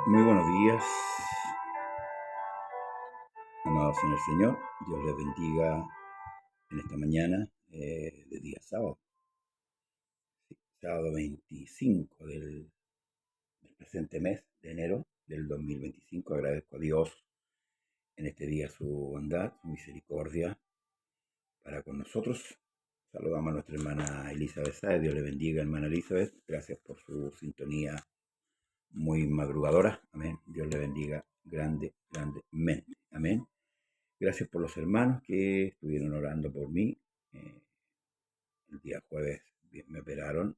Muy buenos días, amados en el Señor. Dios les bendiga en esta mañana de día sábado, sábado 25 del presente mes de enero del 2025. Agradezco a Dios en este día su bondad, su misericordia para con nosotros. Saludamos a nuestra hermana Elizabeth Sáez. Dios le bendiga, hermana Elizabeth. Gracias por su sintonía muy madrugadora. Amén. Dios le bendiga grandemente. Amén. Gracias por los hermanos que estuvieron orando por mí. Eh, el día jueves me operaron.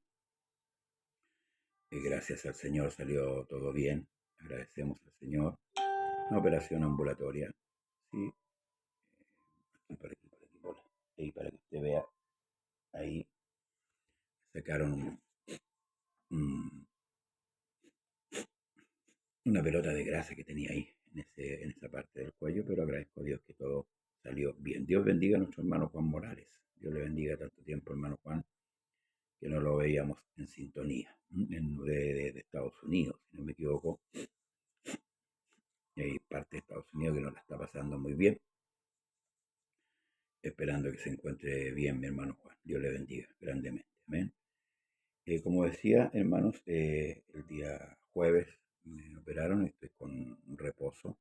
Gracias al Señor salió todo bien. Agradecemos al Señor. Una operación ambulatoria. Sí. Ahí para que usted vea. Ahí sacaron un, una pelota de grasa que tenía ahí en esa parte del cuello, pero agradezco a Dios que todo salió bien. Dios bendiga a nuestro hermano Juan Morales. Dios le bendiga tanto tiempo, hermano Juan, que no lo veíamos en sintonía, de Estados Unidos, si no me equivoco. Hay parte de Estados Unidos que no la está pasando muy bien, esperando que se encuentre bien mi hermano Juan. Dios le bendiga grandemente. Amén. Como decía, hermanos, el día jueves me operaron, estoy con reposo,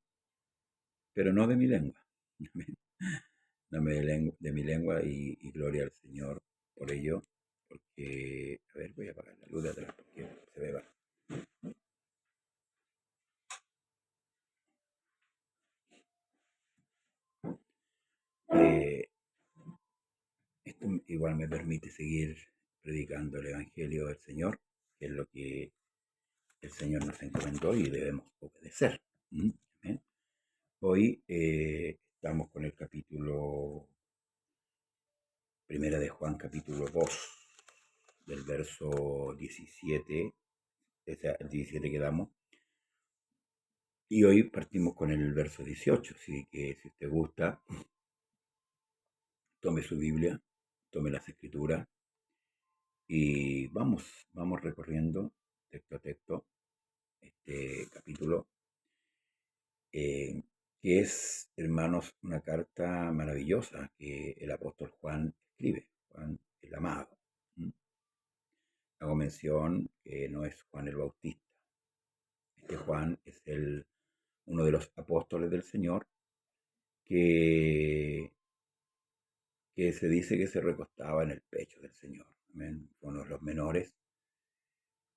pero no de mi lengua. No de mi lengua y gloria al Señor por ello, porque, a ver, voy a apagar la luz de atrás porque se ve bajo. Eh, Esto igual me permite seguir predicando el Evangelio del Señor, que es lo que el Señor nos encomendó y debemos obedecer. ¿Mm? Hoy estamos con el capítulo, primera de Juan, capítulo 2, del verso 17, el 17 que damos, y hoy partimos con el verso 18, así que si usted gusta, tome su Biblia, tome las Escrituras, y vamos recorriendo texto a texto este capítulo, eh, que es, hermanos, una carta maravillosa que el apóstol Juan escribe, Juan el amado. Hago mención que no es Juan el Bautista. Este Juan es uno de los apóstoles del Señor que, que se dice que se recostaba en el pecho del Señor. Amén. Uno de los menores.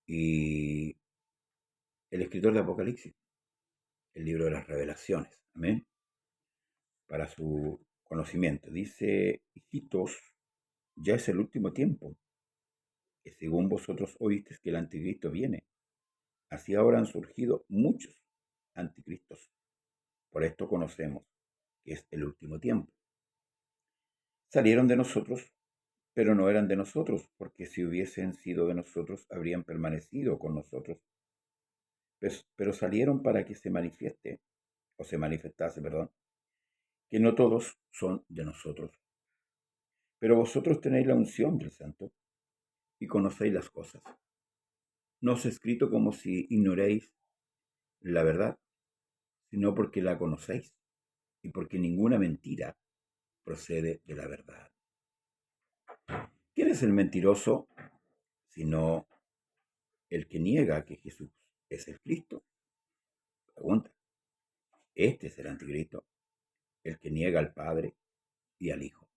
Y el escritor de Apocalipsis, el libro de las revelaciones. Amén. Para su conocimiento. Dice: hijitos, ya es el último tiempo, que según vosotros oísteis que el anticristo viene, así ahora han surgido muchos anticristos. Por esto conocemos que es el último tiempo. Salieron de nosotros, pero no eran de nosotros, porque si hubiesen sido de nosotros, habrían permanecido con nosotros. Pero salieron para que se manifieste, o se manifestase, perdón, que no todos son de nosotros. Pero vosotros tenéis la unción del Santo y conocéis las cosas. No os he escrito como si ignoréis la verdad, sino porque la conocéis y porque ninguna mentira procede de la verdad. ¿Quién es el mentiroso sino el que niega que Jesús es el Cristo? Pregunta. Este es el anticristo, el que niega al Padre y al Hijo.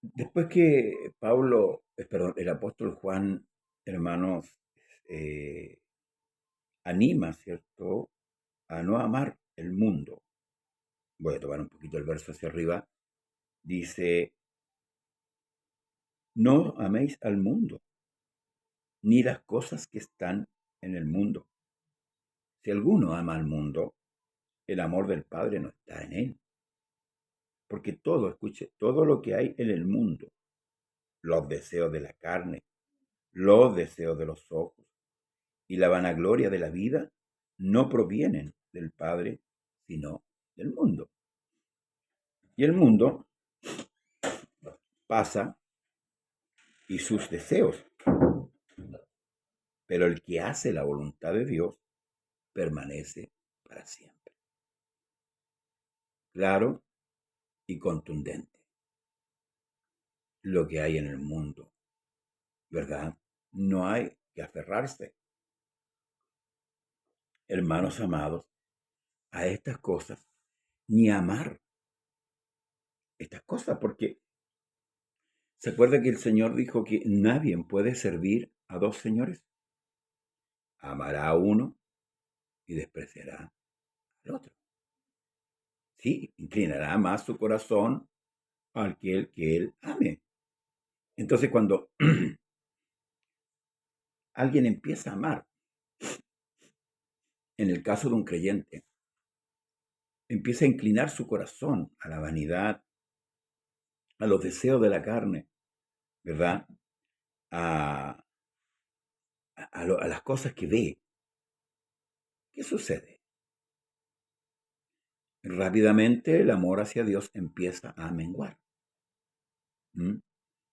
Después que el apóstol Juan, hermanos, eh, anima, ¿cierto?, a no amar el mundo. Voy a tomar un poquito el verso hacia arriba. Dice: no améis al mundo, ni las cosas que están en el mundo. Si alguno ama al mundo, el amor del Padre no está en él. Porque todo lo que hay en el mundo, los deseos de la carne, los deseos de los ojos y la vanagloria de la vida, no provienen del Padre, sino del mundo. Y el mundo pasa y sus deseos, pero el que hace la voluntad de Dios permanece para siempre. Claro y contundente lo que hay en el mundo, ¿verdad? No hay que aferrarse, hermanos amados, a estas cosas, ni amar estas cosas, porque se acuerda que el Señor dijo que nadie puede servir a dos señores. Amará a uno y despreciará al otro. Sí, inclinará más su corazón al que él ame. Entonces, cuando alguien empieza a amar, en el caso de un creyente, empieza a inclinar su corazón a la vanidad, a los deseos de la carne, ¿verdad? A, a las cosas que ve. ¿Qué sucede? Rápidamente el amor hacia Dios empieza a menguar. ¿Mm?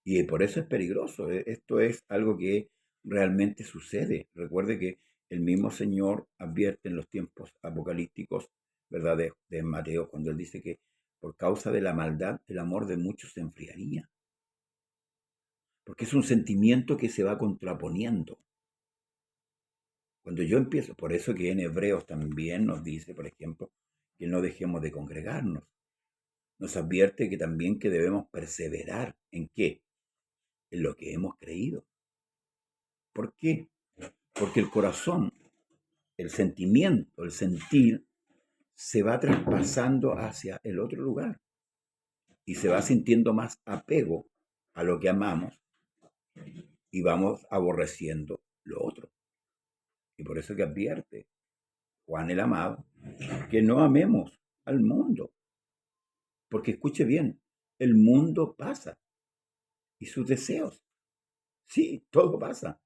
Y por eso es peligroso. Esto es algo que realmente sucede. Recuerde que el mismo Señor advierte en los tiempos apocalípticos, ¿verdad? De Mateo, cuando él dice que por causa de la maldad el amor de muchos se enfriaría. Porque es un sentimiento que se va contraponiendo. Cuando yo empiezo, por eso que en Hebreos también nos dice, por ejemplo, que no dejemos de congregarnos. Nos advierte que también que debemos perseverar. ¿En qué? En lo que hemos creído. ¿Por qué? Porque el corazón, el sentimiento, el sentir, se va traspasando hacia el otro lugar y se va sintiendo más apego a lo que amamos y vamos aborreciendo lo otro. Y por eso que advierte Juan el amado que no amemos al mundo. Porque escuche bien, el mundo pasa y sus deseos. Sí, todo pasa.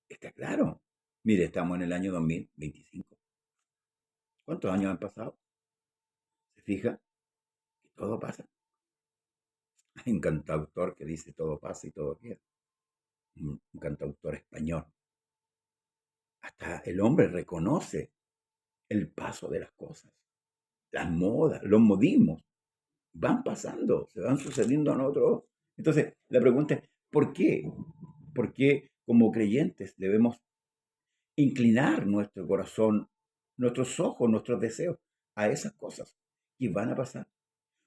Está claro. Mire, estamos en el año 2025. ¿Cuántos años han pasado? ¿Se fija? Que todo pasa. Hay un cantautor que dice todo pasa y todo queda. Un cantautor español. Hasta el hombre reconoce el paso de las cosas. Las modas, los modismos van pasando, se van sucediendo a nosotros. Entonces, la pregunta es, ¿por qué? ¿Por qué como creyentes debemos inclinar nuestro corazón, nuestros ojos, nuestros deseos a esas cosas que van a pasar?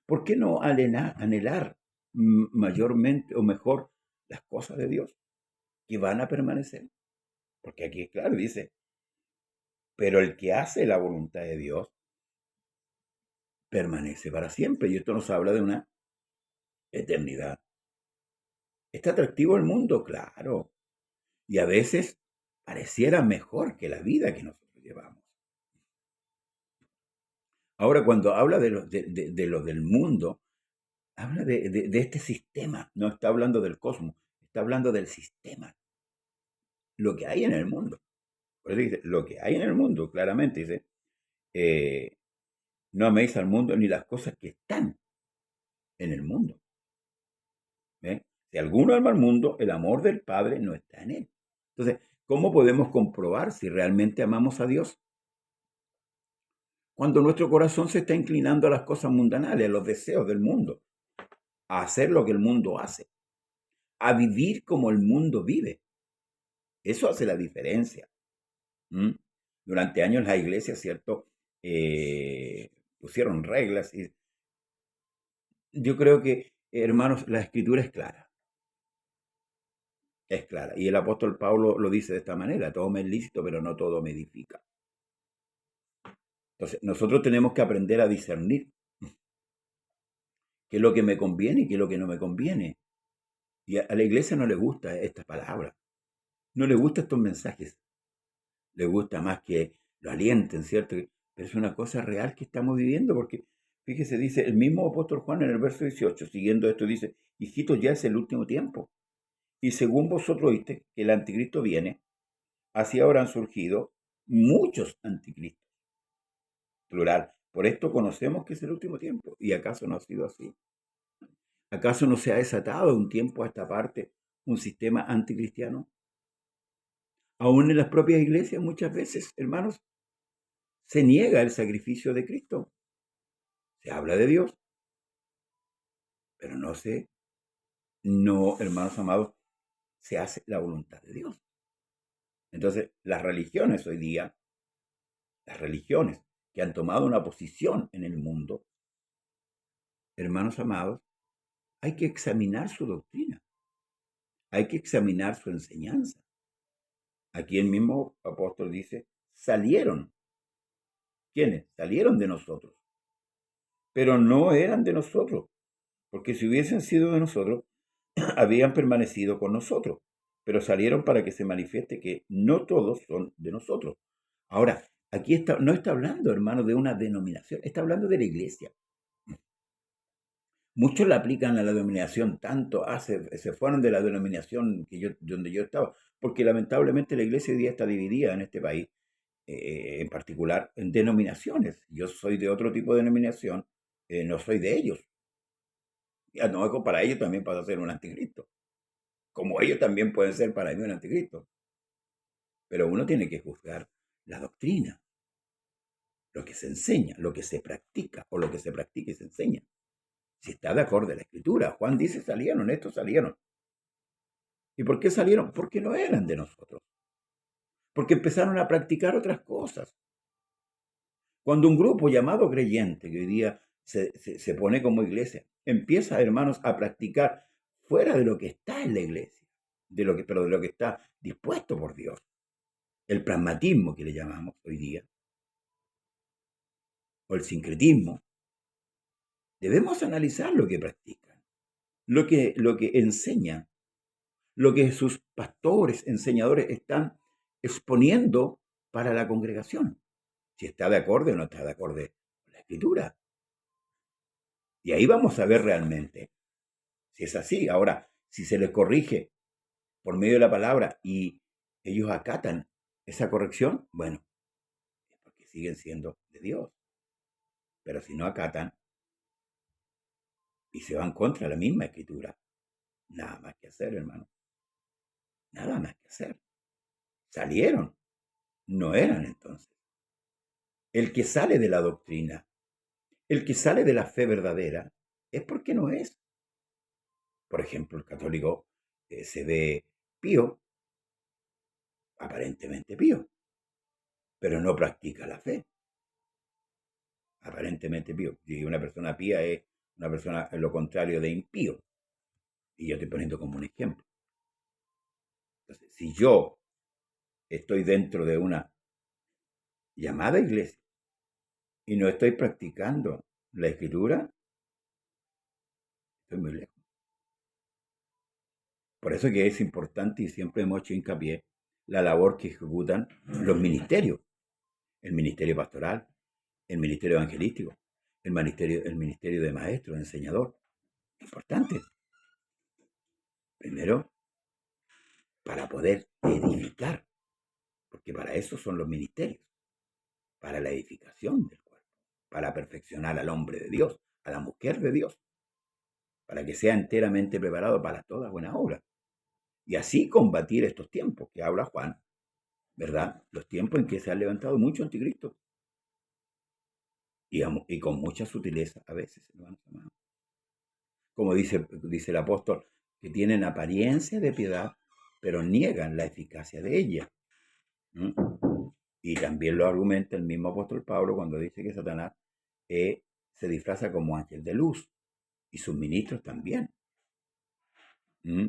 ¿Por qué no anhelar mayormente o mejor las cosas de Dios que van a permanecer? Porque aquí, claro, dice, pero el que hace la voluntad de Dios permanece para siempre. Y esto nos habla de una eternidad. ¿Está atractivo el mundo? Claro. Y a veces pareciera mejor que la vida que nosotros llevamos. Ahora, cuando habla de lo del mundo, habla de este sistema. No está hablando del cosmos, está hablando del sistema. Lo que hay en el mundo. Por eso dice, lo que hay en el mundo, claramente dice, no améis al mundo ni las cosas que están en el mundo. ¿Ven? Si alguno ama al mundo, el amor del Padre no está en él. Entonces, ¿cómo podemos comprobar si realmente amamos a Dios? Cuando nuestro corazón se está inclinando a las cosas mundanales, a los deseos del mundo, a hacer lo que el mundo hace, a vivir como el mundo vive. Eso hace la diferencia. ¿Mm? Durante años las iglesias, ¿cierto? Pusieron reglas y yo creo que, hermanos, la escritura es clara. Es clara. Y el apóstol Pablo lo dice de esta manera, todo me es lícito, pero no todo me edifica. Entonces, nosotros tenemos que aprender a discernir qué es lo que me conviene y qué es lo que no me conviene. Y a la iglesia no le gusta esta palabra, no le gustan estos mensajes, le gusta más que lo alienten, ¿cierto? Pero es una cosa real que estamos viviendo, porque fíjese, dice el mismo apóstol Juan en el verso 18, siguiendo esto, dice, hijitos, ya es el último tiempo. Y según vosotros oíste que el anticristo viene, así ahora han surgido muchos anticristos. Plural. Por esto conocemos que es el último tiempo. ¿Y acaso no ha sido así? ¿Acaso no se ha desatado de un tiempo a esta parte un sistema anticristiano? Aún en las propias iglesias muchas veces, hermanos, se niega el sacrificio de Cristo. Se habla de Dios, pero no, hermanos amados, se hace la voluntad de Dios. Entonces, las religiones hoy día, las religiones que han tomado una posición en el mundo, hermanos amados, hay que examinar su doctrina, hay que examinar su enseñanza. Aquí el mismo apóstol dice, salieron. ¿Quiénes? Salieron de nosotros, pero no eran de nosotros, porque si hubiesen sido de nosotros, habían permanecido con nosotros, pero salieron para que se manifieste que no todos son de nosotros. Ahora, no está hablando, hermano, de una denominación, está hablando de la iglesia. Muchos la aplican a la denominación tanto, se fueron de la denominación donde yo estaba, porque lamentablemente la iglesia hoy día está dividida en este país, en particular en denominaciones. Yo soy de otro tipo de denominación, no soy de ellos. Ya no, para ellos también pasa a ser un anticristo, como ellos también pueden ser para mí un anticristo. Pero uno tiene que juzgar la doctrina, lo que se enseña, lo que se practica, o lo que se practica y se enseña. Si está de acuerdo a la escritura. Juan dice, salieron, estos salieron. ¿Y por qué salieron? Porque no eran de nosotros. Porque empezaron a practicar otras cosas. Cuando un grupo llamado creyente, que hoy día se pone como iglesia, empieza, hermanos, a practicar fuera de lo que está en la iglesia, pero de lo que está dispuesto por Dios, el pragmatismo que le llamamos hoy día, o el sincretismo, debemos analizar lo que practican, lo que enseñan, lo que sus pastores, enseñadores están exponiendo para la congregación. Si está de acuerdo o no está de acuerdo con la escritura. Y ahí vamos a ver realmente si es así. Ahora, si se les corrige por medio de la palabra y ellos acatan esa corrección, bueno, es porque siguen siendo de Dios. Pero si no acatan y se van contra la misma escritura, nada más que hacer, hermano. Nada más que hacer. Salieron, no eran entonces. El que sale de la doctrina, el que sale de la fe verdadera, es porque no es. Por ejemplo, el católico se ve pío, aparentemente pío, pero no practica la fe. Aparentemente pío. Y una persona pía es una persona lo contrario de impío. Y yo estoy poniendo como un ejemplo. Entonces, si yo estoy dentro de una llamada iglesia y no estoy practicando la escritura, estoy muy lejos. Por eso que es importante y siempre hemos hecho hincapié la labor que ejecutan los ministerios, el ministerio pastoral, el ministerio evangelístico, el ministerio de maestro, de enseñador. Importante. Primero, para poder edificar, porque para eso son los ministerios, para la edificación del cuerpo, para perfeccionar al hombre de Dios, a la mujer de Dios, para que sea enteramente preparado para toda buena obra. Y así combatir estos tiempos que habla Juan, ¿verdad? Los tiempos en que se han levantado muchos anticristos y con mucha sutileza a veces, hermanos amados. Como dice el apóstol, que tienen apariencia de piedad, pero niegan la eficacia de ella. ¿Mm? Y también lo argumenta el mismo apóstol Pablo cuando dice que Satanás se disfraza como ángel de luz y sus ministros también. ¿Mm?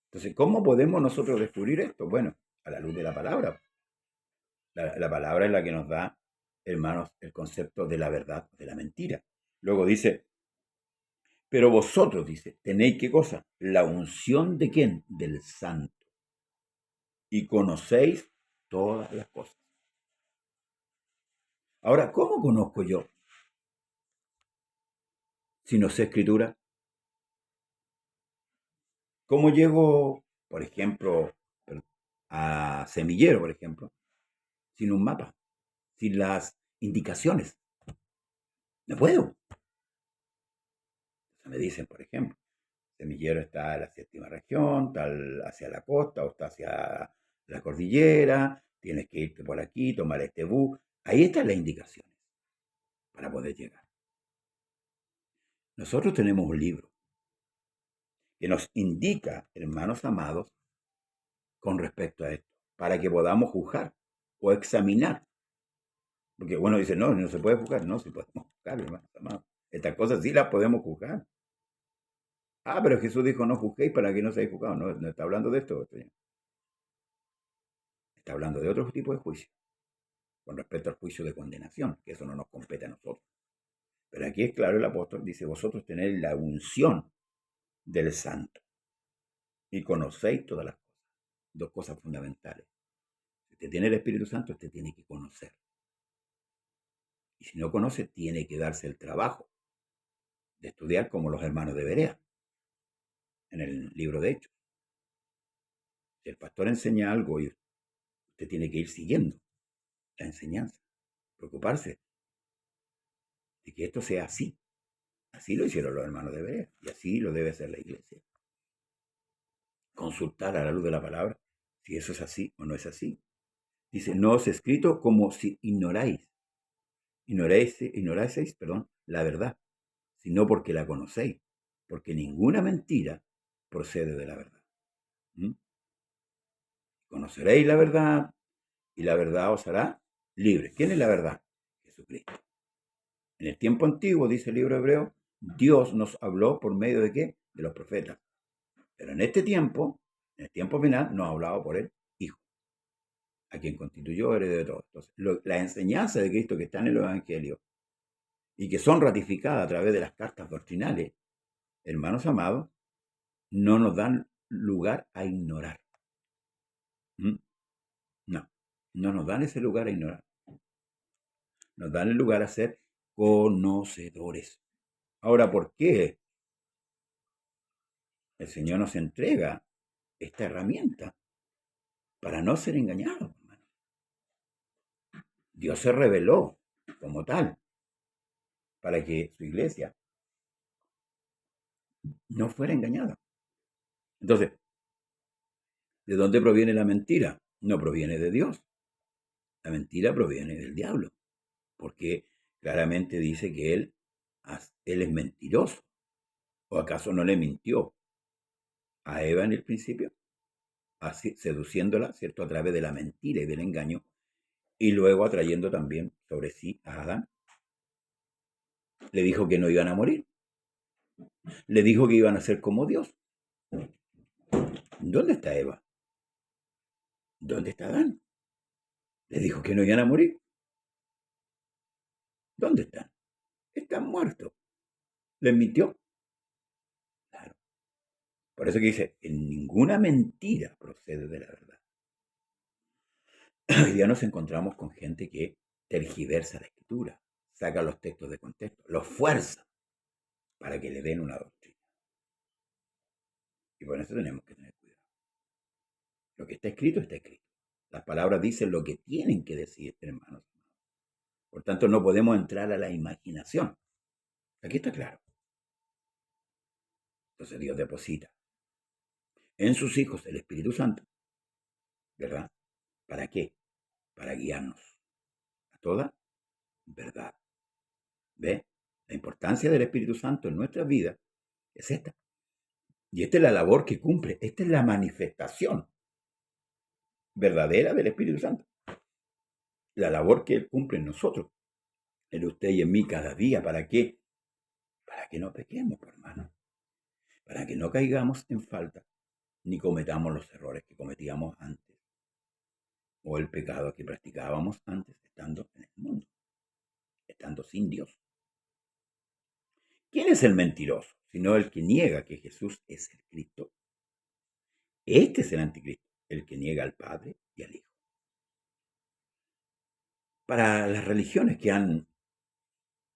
Entonces, ¿cómo podemos nosotros descubrir esto? Bueno, a la luz de la palabra. La palabra es la que nos da, hermanos, el concepto de la verdad, de la mentira. Luego dice, pero vosotros, dice, tenéis qué cosa? La unción de quién? Del santo. Y conocéis todas las cosas. Ahora, ¿cómo conozco yo si no sé escritura? ¿Cómo llego, por ejemplo, a Semillero, por ejemplo, sin un mapa, sin las indicaciones? No puedo. Me dicen, por ejemplo, Semillero está en la séptima región, tal hacia la costa o está hacia la cordillera, tienes que irte por aquí, tomar este bus. Ahí están las indicaciones para poder llegar. Nosotros tenemos un libro que nos indica, hermanos amados, con respecto a esto, para que podamos juzgar o examinar. Porque uno dice, no, no se puede juzgar. No, sí podemos juzgar, hermanos amados. Estas cosas sí las podemos juzgar. Ah, pero Jesús dijo, no juzguéis para que no seáis juzgados. No, no está hablando de esto, Señor. Está hablando de otro tipo de juicio, con respecto al juicio de condenación, que eso no nos compete a nosotros. Pero aquí es claro, el apóstol dice, vosotros tenéis la unción del santo y conocéis todas las cosas. Dos cosas fundamentales. Si usted tiene el Espíritu Santo, usted tiene que conocer. Y si no conoce, tiene que darse el trabajo de estudiar como los hermanos de Berea, en el libro de Hechos. Si el pastor enseña algo y usted tiene que ir siguiendo la enseñanza, preocuparse de que esto sea así. Así lo hicieron los hermanos de Berea y así lo debe hacer la iglesia. Consultar a la luz de la palabra si eso es así o no es así. Dice, no os he escrito como si ignoraseis, la verdad, sino porque la conocéis, porque ninguna mentira procede de la verdad. ¿Mm? Conoceréis la verdad y la verdad os hará libres. ¿Quién es la verdad? Jesucristo. En el tiempo antiguo, dice el libro hebreo, Dios nos habló por medio de ¿qué? De los profetas. Pero en este tiempo, en el tiempo final, nos ha hablado por el Hijo, a quien constituyó heredero de todo. Entonces, la enseñanza de Cristo que está en el Evangelio y que son ratificadas a través de las cartas doctrinales, hermanos amados, no nos dan lugar a ignorar. ¿Mm? No, no nos dan ese lugar a ignorar. Nos dan el lugar a ser conocedores. Ahora, ¿por qué el Señor nos entrega esta herramienta? Para no ser engañados, hermano. Dios se reveló como tal para que su iglesia no fuera engañada. Entonces, ¿de dónde proviene la mentira? No proviene de Dios. La mentira proviene del diablo, porque claramente dice que él es mentiroso. ¿O acaso no le mintió a Eva en el principio? Así, seduciéndola, ¿cierto?, a través de la mentira y del engaño, y luego atrayendo también sobre sí a Adán. Le dijo que no iban a morir. Le dijo que iban a ser como Dios. ¿Dónde está Eva? ¿Dónde está Adán? Le dijo que no iban a morir. ¿Dónde están? Están muertos. ¿Les mintió? Claro. Por eso que dice, en ninguna mentira procede de la verdad. Hoy día nos encontramos con gente que tergiversa la escritura, saca los textos de contexto, los fuerza para que le den una doctrina. Y por eso tenemos que tener cuidado. Lo que está escrito, está escrito. Las palabras dicen lo que tienen que decir, hermanos. Por tanto, no podemos entrar a la imaginación. Aquí está claro. Entonces Dios deposita en sus hijos el Espíritu Santo, ¿verdad? ¿Para qué? Para guiarnos a toda verdad. ¿Ve? La importancia del Espíritu Santo en nuestras vidas es esta. Y esta es la labor que cumple. Esta es la manifestación verdadera del Espíritu Santo. La labor que Él cumple en nosotros, en usted y en mí cada día. ¿Para qué? Para que no pequemos, hermano. Para que no caigamos en falta, ni cometamos los errores que cometíamos antes, o el pecado que practicábamos antes, estando en el mundo, estando sin Dios. ¿Quién es el mentiroso? Sino el que niega que Jesús es el Cristo. Este es el anticristo, el que niega al Padre y al Hijo. Para las religiones que han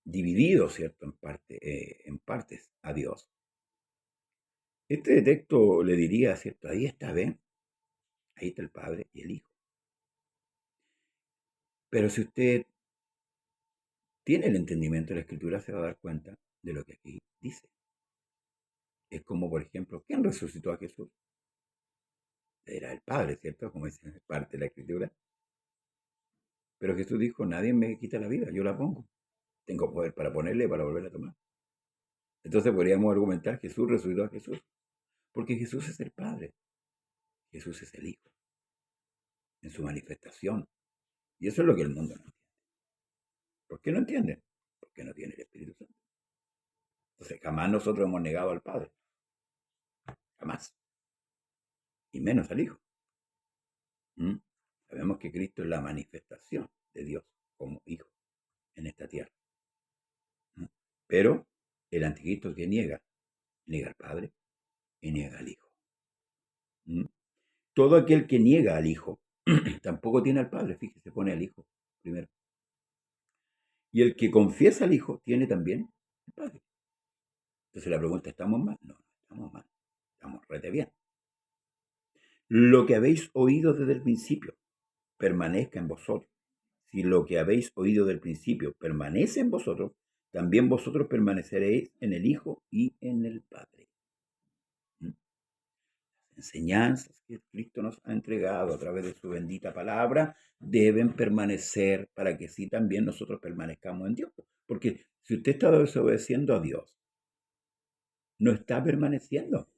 dividido, ¿cierto?, en partes a Dios, este texto le diría, ¿cierto?, ahí está, ¿ven? Ahí está el Padre y el Hijo. Pero si usted tiene el entendimiento de la Escritura, se va a dar cuenta de lo que aquí dice. Es como, por ejemplo, ¿quién resucitó a Jesús? Era el Padre, ¿cierto? Como dice parte de la Escritura. Pero Jesús dijo, nadie me quita la vida, yo la pongo. Tengo poder para ponerle y para volver a tomar. Entonces podríamos argumentar, Jesús resucitó a Jesús. Porque Jesús es el Padre. Jesús es el Hijo. En su manifestación. Y eso es lo que el mundo no entiende. ¿Por qué no entiende? Porque no tiene el Espíritu Santo. Entonces jamás nosotros hemos negado al Padre. Jamás. Y menos al Hijo. ¿Mm? Sabemos que Cristo es la manifestación de Dios como Hijo en esta tierra. ¿Mm? Pero el anticristo que niega al Padre y niega al Hijo. ¿Mm? Todo aquel que niega al Hijo tampoco tiene al Padre, fíjese, pone al Hijo primero. Y el que confiesa al Hijo tiene también al Padre. Entonces la pregunta, ¿estamos mal? No, no estamos mal. Estamos rete bien. Lo que habéis oído desde el principio permanezca en vosotros. Si lo que habéis oído del principio permanece en vosotros, también vosotros permaneceréis en el Hijo y en el Padre. Enseñanzas que Cristo nos ha entregado a través de su bendita palabra deben permanecer para que sí también nosotros permanezcamos en Dios. Porque si usted está desobedeciendo a Dios, no está permaneciendo,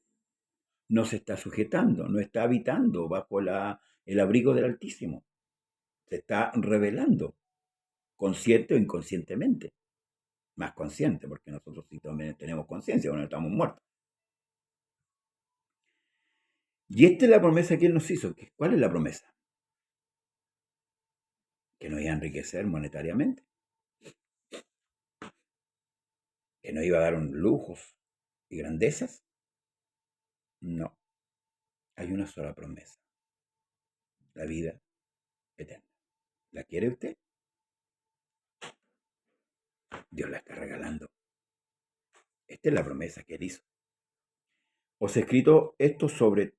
no se está sujetando, no está habitando bajo el abrigo del Altísimo. Se está rebelando, consciente o inconscientemente. Más consciente, porque nosotros sí también tenemos conciencia cuando estamos muertos. Y esta es la promesa que Él nos hizo. ¿Cuál es la promesa? Que nos iba a enriquecer monetariamente, que nos iba a dar un lujos y grandezas. No, hay una sola promesa, la vida eterna. ¿La quiere usted? Dios la está regalando. Esta es la promesa que Él hizo. Os he escrito esto sobre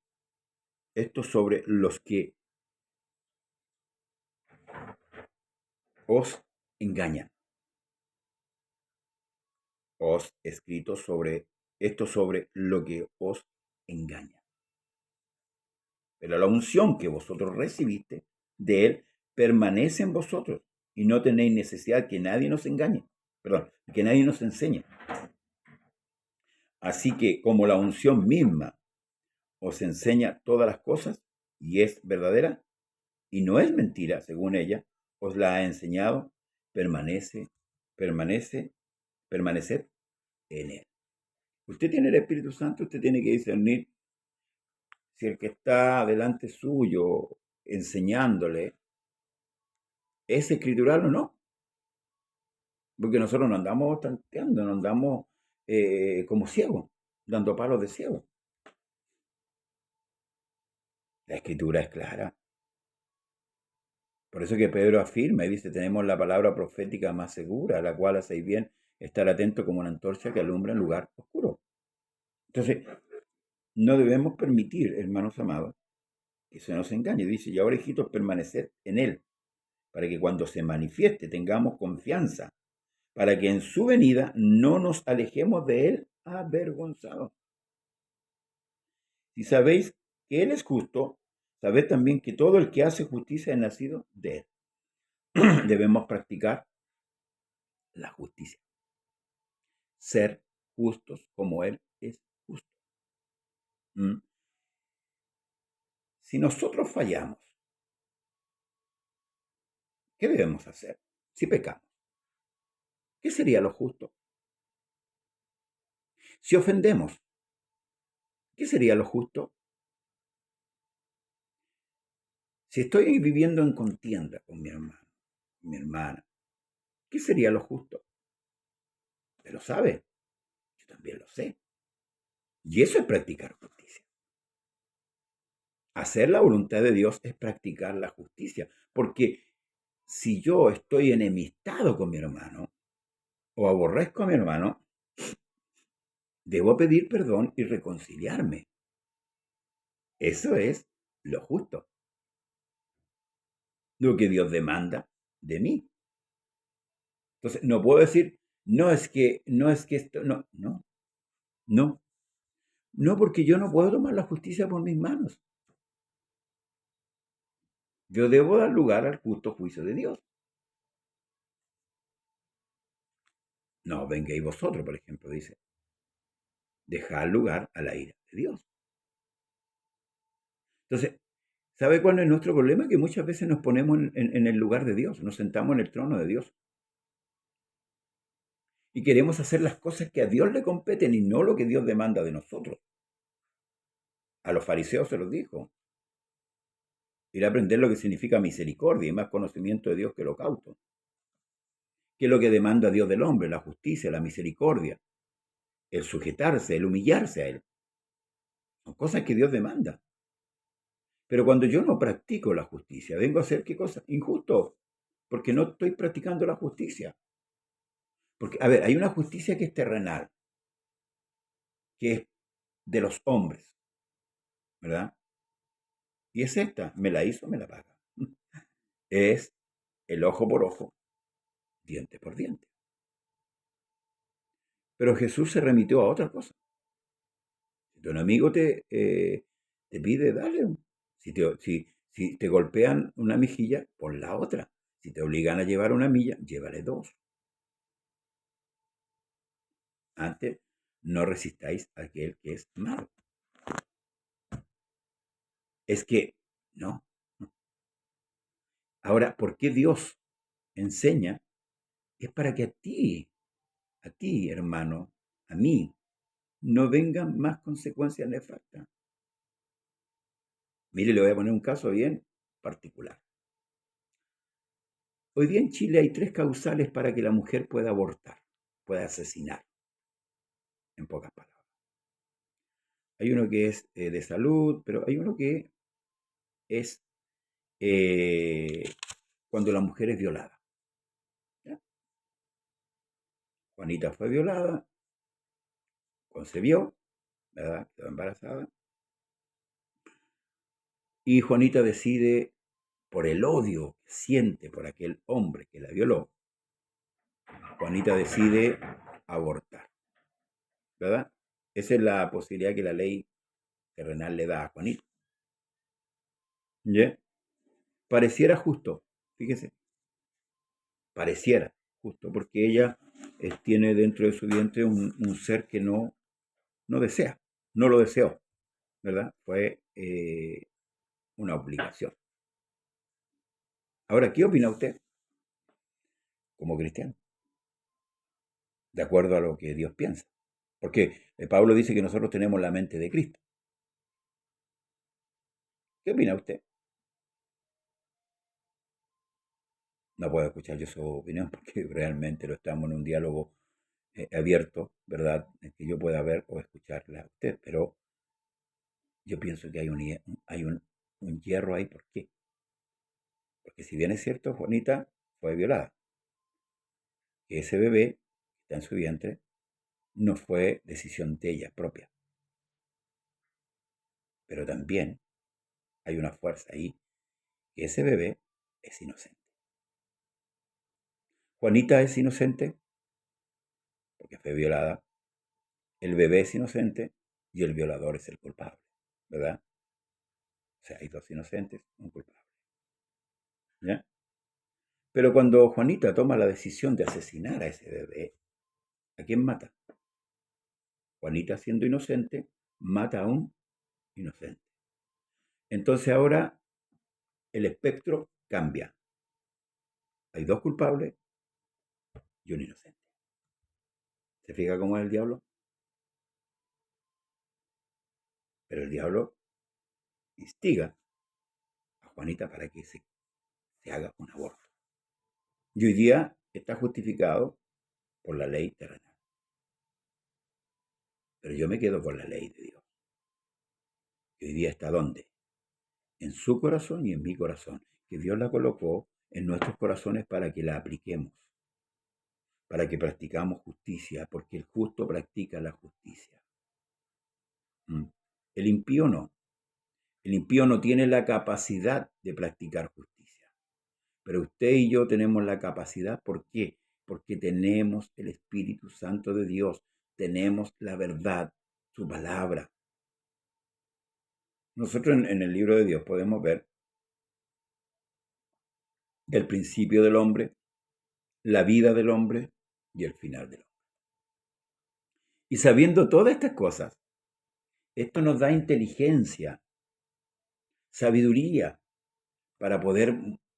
los que os engañan. Os he escrito sobre lo que os engaña. Pero la unción que vosotros recibiste de Él permanece en vosotros y no tenéis necesidad que nadie nos engañe. Perdón, que nadie nos enseñe. Así que como la unción misma os enseña todas las cosas y es verdadera y no es mentira, según ella, os la ha enseñado, permaneced en Él. Usted tiene el Espíritu Santo, usted tiene que discernir si el que está delante suyo enseñándole es escritural o no. Porque nosotros no andamos tanteando, no andamos como ciegos, dando palos de ciego. La escritura es clara. Por eso que Pedro afirma y dice, tenemos la palabra profética más segura, a la cual hacéis bien estar atento como una antorcha que alumbra en lugar oscuro. Entonces, no debemos permitir, hermanos amados, que se nos engañe. Dice, y ahora, hijitos, permaneced en Él, para que cuando se manifieste tengamos confianza, para que en su venida no nos alejemos de Él avergonzados. Si sabéis que Él es justo, sabed también que todo el que hace justicia es nacido de Él. Debemos practicar la justicia. Ser justos como Él es justo. Si nosotros fallamos, ¿qué debemos hacer? Si pecamos, ¿qué sería lo justo? Si ofendemos, ¿qué sería lo justo? Si estoy viviendo en contienda con mi hermano, mi hermana, ¿qué sería lo justo? Usted lo sabe, yo también lo sé. Y eso es practicar justicia. Hacer la voluntad de Dios es practicar la justicia, porque si yo estoy enemistado con mi hermano o aborrezco a mi hermano, debo pedir perdón y reconciliarme. Eso es lo justo. Lo que Dios demanda de mí. Entonces, no puedo decir, no es que esto, no, porque yo no puedo tomar la justicia por mis manos. Yo debo dar lugar al justo juicio de Dios. No vengáis vosotros, por ejemplo, dice. Dejad lugar a la ira de Dios. Entonces, ¿sabe cuál es nuestro problema? Que muchas veces nos ponemos en el lugar de Dios, nos sentamos en el trono de Dios y queremos hacer las cosas que a Dios le competen y no lo que Dios demanda de nosotros. A los fariseos se los dijo. Ir a aprender lo que significa misericordia y más conocimiento de Dios que holocausto. ¿Qué es lo que demanda Dios del hombre? La justicia, la misericordia, el sujetarse, el humillarse a Él. Son cosas que Dios demanda. Pero cuando yo no practico la justicia, vengo a hacer qué cosa? Injusto, porque no estoy practicando la justicia. Porque, a ver, hay una justicia que es terrenal, que es de los hombres, ¿verdad? Y es esta, me la hizo, me la paga. Es el ojo por ojo, diente por diente. Pero Jesús se remitió a otra cosa. Si un amigo te pide, dale. Si te golpean una mejilla, pon la otra. Si te obligan a llevar una milla, llévale dos. Antes, no resistáis a aquel que es malo. Es que, no. Ahora, ¿por qué Dios enseña? Es para que a ti, hermano, a mí, no vengan más consecuencias nefastas. Mire, le voy a poner un caso bien particular. Hoy día en Chile hay 3 causales para que la mujer pueda abortar, pueda asesinar, en pocas palabras. Hay uno que es de salud, pero hay uno que es eh, cuando la mujer es violada. ¿Ya? Juanita fue violada, concebió, ¿verdad? Quedó embarazada. Y Juanita decide, por el odio que siente por aquel hombre que la violó, Juanita decide abortar, ¿verdad? Esa es la posibilidad que la ley terrenal le da a Juanita. ¿Ya? Pareciera justo, fíjese, pareciera justo, porque ella tiene dentro de su vientre un ser que no desea, no lo deseó, ¿verdad? Fue una obligación. Ahora, ¿qué opina usted como cristiano? De acuerdo a lo que Dios piensa. Porque Pablo dice que nosotros tenemos la mente de Cristo. ¿Qué opina usted? No puedo escuchar yo su opinión porque realmente lo estamos en un diálogo abierto, ¿verdad? En que yo pueda ver o escucharle a usted, pero yo pienso que hay un hierro ahí. ¿Por qué? Porque si bien es cierto, Juanita fue violada, que ese bebé que está en su vientre no fue decisión de ella propia, pero también hay una fuerza ahí, que ese bebé es inocente. Juanita es inocente porque fue violada, el bebé es inocente y el violador es el culpable, ¿verdad? O sea, hay dos inocentes, un culpable, ¿ya? Pero cuando Juanita toma la decisión de asesinar a ese bebé, ¿a quién mata? Juanita, siendo inocente, mata a un inocente. Entonces ahora el espectro cambia. Hay dos culpables y un inocente. ¿Se fija cómo es el diablo? Pero el diablo instiga a Juanita para que se haga un aborto. Y hoy día está justificado por la ley terrenal. Pero yo me quedo con la ley de Dios. Y hoy día está ¿dónde? En su corazón y en mi corazón. Que Dios la colocó en nuestros corazones para que la apliquemos. Para que practicamos justicia. Porque el justo practica la justicia. El impío no. El impío no tiene la capacidad de practicar justicia. Pero usted y yo tenemos la capacidad. ¿Por qué? Porque tenemos el Espíritu Santo de Dios. Tenemos la verdad, su palabra. Nosotros en el libro de Dios podemos ver el principio del hombre, la vida del hombre y el final del hombre. Y sabiendo todas estas cosas, esto nos da inteligencia, sabiduría para poder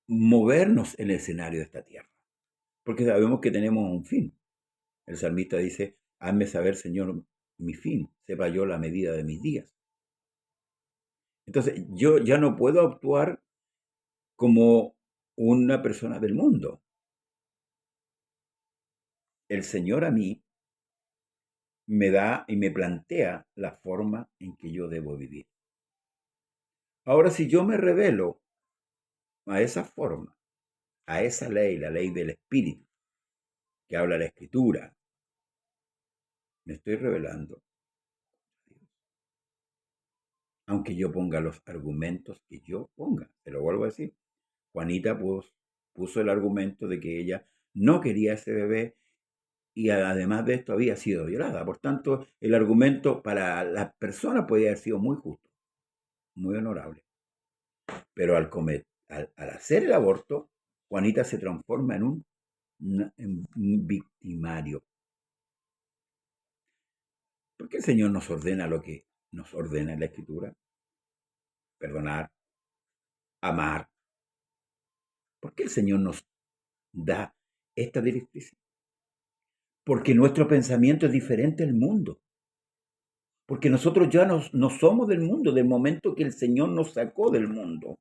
movernos en el escenario de esta tierra. Porque sabemos que tenemos un fin. El salmista dice, hazme saber, Señor, mi fin, sepa yo la medida de mis días. Entonces, yo ya no puedo actuar como una persona del mundo. El Señor a mí me da y me plantea la forma en que yo debo vivir. Ahora, si yo me revelo a esa forma, a esa ley, la ley del Espíritu, que habla la Escritura, me estoy revelando. Aunque yo ponga los argumentos que yo ponga, te lo vuelvo a decir. Juanita puso el argumento de que ella no quería ese bebé y además de esto había sido violada. Por tanto, el argumento para la persona podía haber sido muy justo, muy honorable. Pero al hacer el aborto, Juanita se transforma en un victimario. ¿Por qué el Señor nos ordena lo que nos ordena en la Escritura? Perdonar, amar. ¿Por qué el Señor nos da esta directriz? Porque nuestro pensamiento es diferente al mundo. Porque nosotros ya no somos del mundo, del momento que el Señor nos sacó del mundo.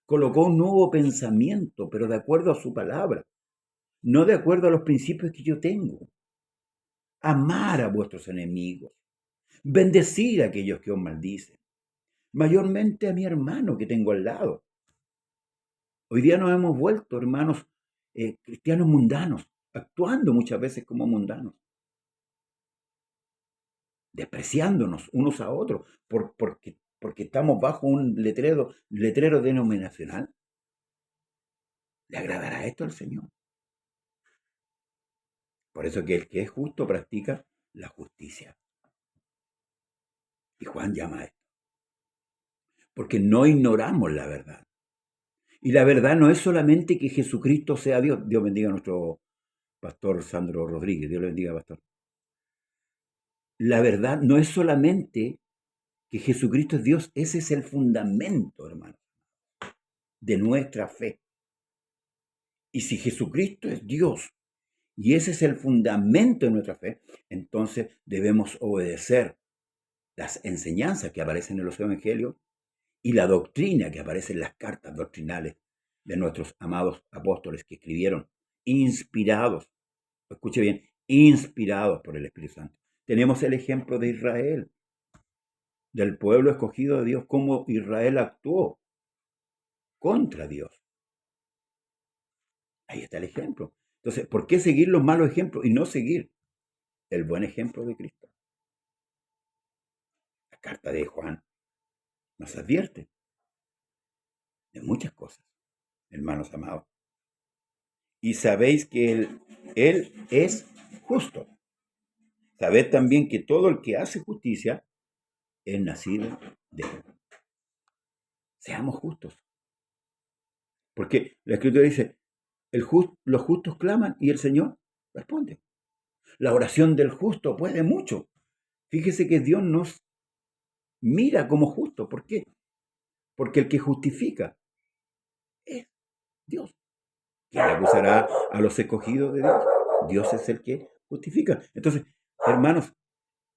Colocó un nuevo pensamiento, pero de acuerdo a su palabra, no de acuerdo a los principios que yo tengo. Amar a vuestros enemigos, bendecir a aquellos que os maldicen, mayormente a mi hermano que tengo al lado. Hoy día nos hemos vuelto, hermanos, cristianos mundanos, actuando muchas veces como mundanos, despreciándonos unos a otros, porque estamos bajo un letrero denominacional. ¿Le agradará esto al Señor? Por eso que el que es justo practica la justicia. Y Juan llama a esto. Porque no ignoramos la verdad. Y la verdad no es solamente que Jesucristo sea Dios. Dios bendiga a nuestro pastor Sandro Rodríguez. Dios le bendiga, pastor. La verdad no es solamente que Jesucristo es Dios. Ese es el fundamento, hermano, de nuestra fe. Y si Jesucristo es Dios y ese es el fundamento de nuestra fe, entonces debemos obedecer las enseñanzas que aparecen en los evangelios y la doctrina que aparece en las cartas doctrinales de nuestros amados apóstoles que escribieron, inspirados, escuche bien, inspirados por el Espíritu Santo. Tenemos el ejemplo de Israel, del pueblo escogido de Dios, cómo Israel actuó contra Dios. Ahí está el ejemplo. Entonces, ¿por qué seguir los malos ejemplos y no seguir el buen ejemplo de Cristo? La carta de Juan nos advierte de muchas cosas, hermanos amados. Y sabéis que él es justo. Sabed también que todo el que hace justicia es nacido de él. Seamos justos. Porque la Escritura dice, los justos claman y el Señor responde. La oración del justo puede mucho. Fíjese que Dios nos mira como justos. ¿Por qué? Porque el que justifica es Dios. ¿Quién acusará a los escogidos de Dios? Dios es el que justifica. Entonces, hermanos,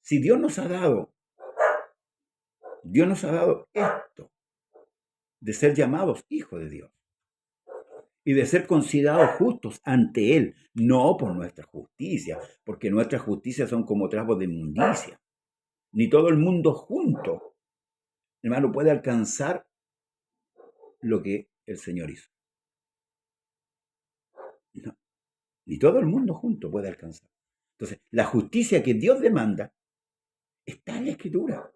si Dios nos ha dado esto de ser llamados hijos de Dios y de ser considerados justos ante Él, no por nuestra justicia, porque nuestras justicias son como trapos de inmundicia. Ni todo el mundo junto, hermano, puede alcanzar lo que el Señor hizo. No, ni todo el mundo junto puede alcanzar. Entonces, la justicia que Dios demanda está en la Escritura.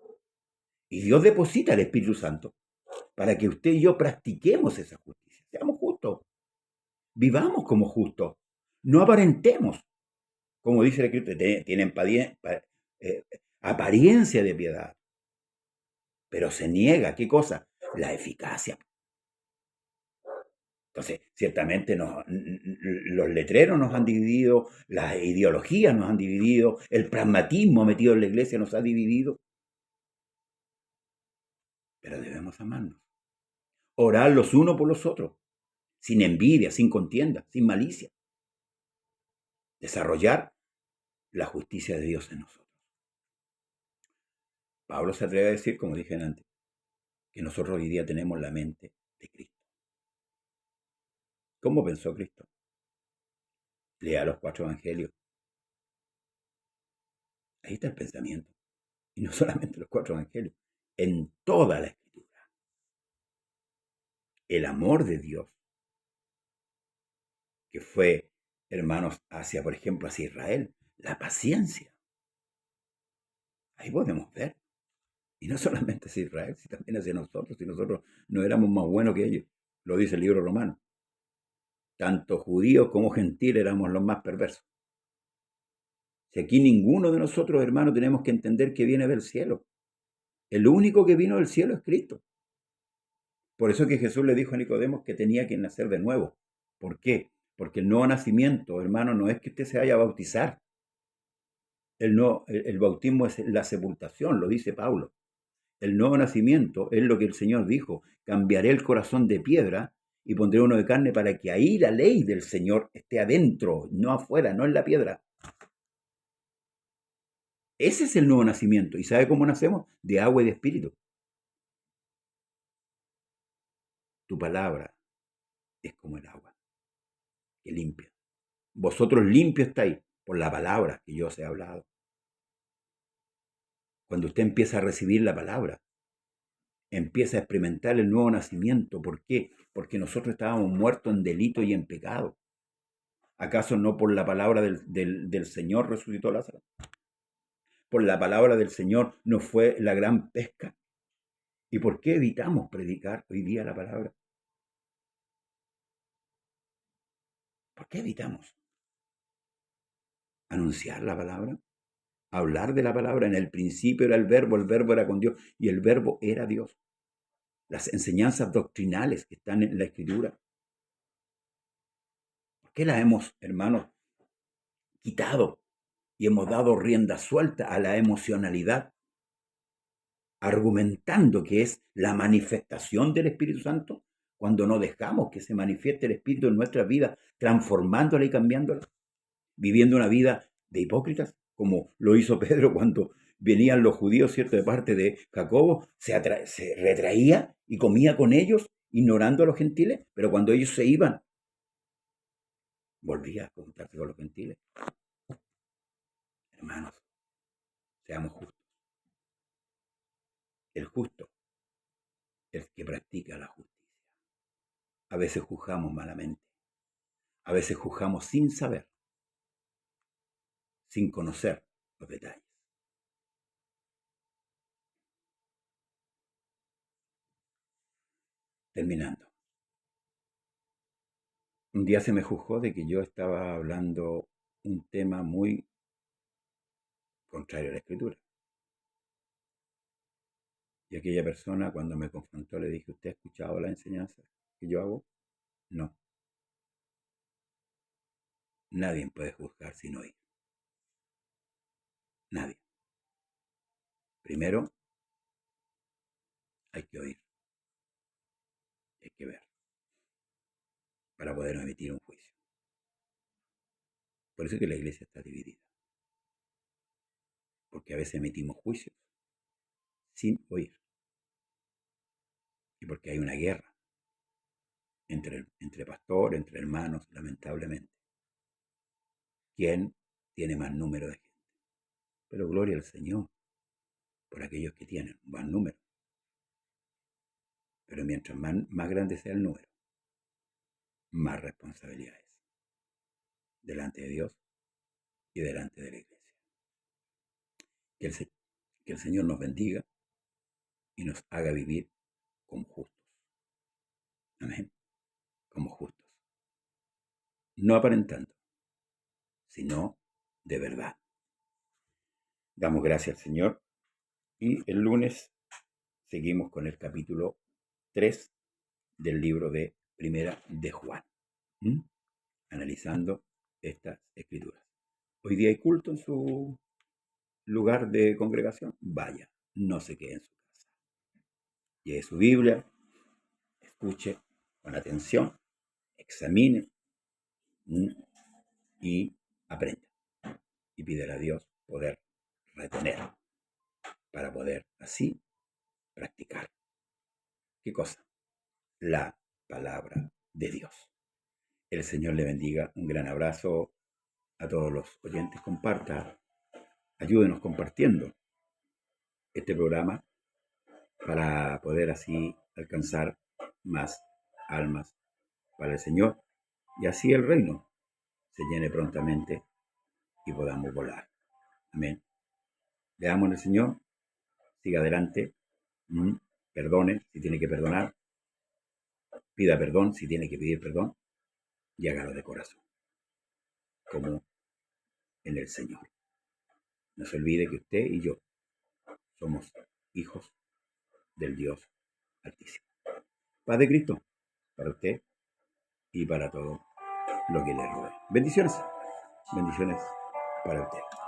Y Dios deposita el Espíritu Santo para que usted y yo practiquemos esa justicia. Seamos justos. Vivamos como justos. No aparentemos. Como dice la Escritura, tienen apariencia de piedad. Pero se niega, ¿qué cosa? La eficacia. Entonces, ciertamente los letreros nos han dividido, las ideologías nos han dividido, el pragmatismo metido en la iglesia nos ha dividido, pero debemos amarnos, orar los unos por los otros, sin envidia, sin contienda, sin malicia, desarrollar la justicia de Dios en nosotros. Pablo se atreve a decir, como dije antes, que nosotros hoy día tenemos la mente de Cristo. ¿Cómo pensó Cristo? Lea los 4 evangelios. Ahí está el pensamiento. Y no solamente los 4 evangelios, en toda la escritura. El amor de Dios, que fue, hermanos, hacia, por ejemplo, hacia Israel, la paciencia. Ahí podemos ver. Y no solamente hacia Israel, sino también hacia nosotros, si nosotros no éramos más buenos que ellos. Lo dice el libro romano. Tanto judíos como gentiles éramos los más perversos. Si aquí ninguno de nosotros, hermanos, tenemos que entender que viene del cielo. El único que vino del cielo es Cristo. Por eso que Jesús le dijo a Nicodemo que tenía que nacer de nuevo. ¿Por qué? Porque el nuevo nacimiento, hermano, no es que usted se vaya a bautizar. El bautismo es la sepultación, lo dice Pablo. El nuevo nacimiento es lo que el Señor dijo: cambiaré el corazón de piedra y pondré uno de carne, para que ahí la ley del Señor esté adentro, no afuera, no en la piedra. Ese es el nuevo nacimiento. ¿Y sabe cómo nacemos? De agua y de espíritu. Tu palabra es como el agua, que limpia. Vosotros limpios estáis por la palabra que yo os he hablado. Cuando usted empieza a recibir la palabra, empieza a experimentar el nuevo nacimiento. ¿Por qué? Porque nosotros estábamos muertos en delito y en pecado. ¿Acaso no por la palabra del Señor resucitó Lázaro? ¿Por la palabra del Señor no fue la gran pesca? ¿Y por qué evitamos predicar hoy día la palabra? ¿Por qué evitamos anunciar la palabra? Hablar de la palabra. En el principio era el verbo era con Dios y el verbo era Dios. Las enseñanzas doctrinales que están en la Escritura, ¿por qué las hemos, hermanos, quitado y hemos dado rienda suelta a la emocionalidad, argumentando que es la manifestación del Espíritu Santo, cuando no dejamos que se manifieste el Espíritu en nuestra vida, transformándola y cambiándola, viviendo una vida de hipócritas, como lo hizo Pedro cuando venían los judíos, ¿cierto?, de parte de Jacobo, se retraía y comía con ellos, ignorando a los gentiles, pero cuando ellos se iban, volvía a juntarse con los gentiles. Hermanos, seamos justos. El justo, el que practica la justicia. A veces juzgamos malamente, a veces juzgamos sin saber, sin conocer los detalles. Terminando. Un día se me juzgó de que yo estaba hablando un tema muy contrario a la Escritura. Y aquella persona, cuando me confrontó, le dije: ¿usted ha escuchado la enseñanza que yo hago? No. Nadie puede juzgar sin oír. Nadie. Primero hay que oír, hay que ver, para poder emitir un juicio. Por eso es que la iglesia está dividida. Porque a veces emitimos juicios sin oír. Y porque hay una guerra entre pastores, entre hermanos, lamentablemente. ¿Quién tiene más número de gente? Pero gloria al Señor por aquellos que tienen un buen número. Pero mientras más grande sea el número, más responsabilidades delante de Dios y delante de la iglesia. Que el Señor nos bendiga y nos haga vivir como justos. Amén. Como justos. No aparentando, sino de verdad. Damos gracias al Señor y el lunes seguimos con el capítulo 3 del libro de Primera de Juan. ¿Mm? Analizando estas escrituras. Hoy día hay culto en su lugar de congregación. Vaya, no se quede en su casa. Lleve su Biblia, escuche con atención, examine y aprenda. Y pídele a Dios poder retener para poder así practicar. ¿Qué cosa? La palabra de Dios. El Señor le bendiga. Un gran abrazo a todos los oyentes. Comparta, ayúdenos compartiendo este programa para poder así alcanzar más almas para el Señor y así el reino se llene prontamente y podamos volar. Amén. Leamos al Señor, siga adelante, perdone si tiene que perdonar, pida perdón si tiene que pedir perdón y hágalo de corazón, como en el Señor. No se olvide que usted y yo somos hijos del Dios Altísimo. Paz de Cristo para usted y para todo lo que le rodea. Bendiciones. Bendiciones para usted.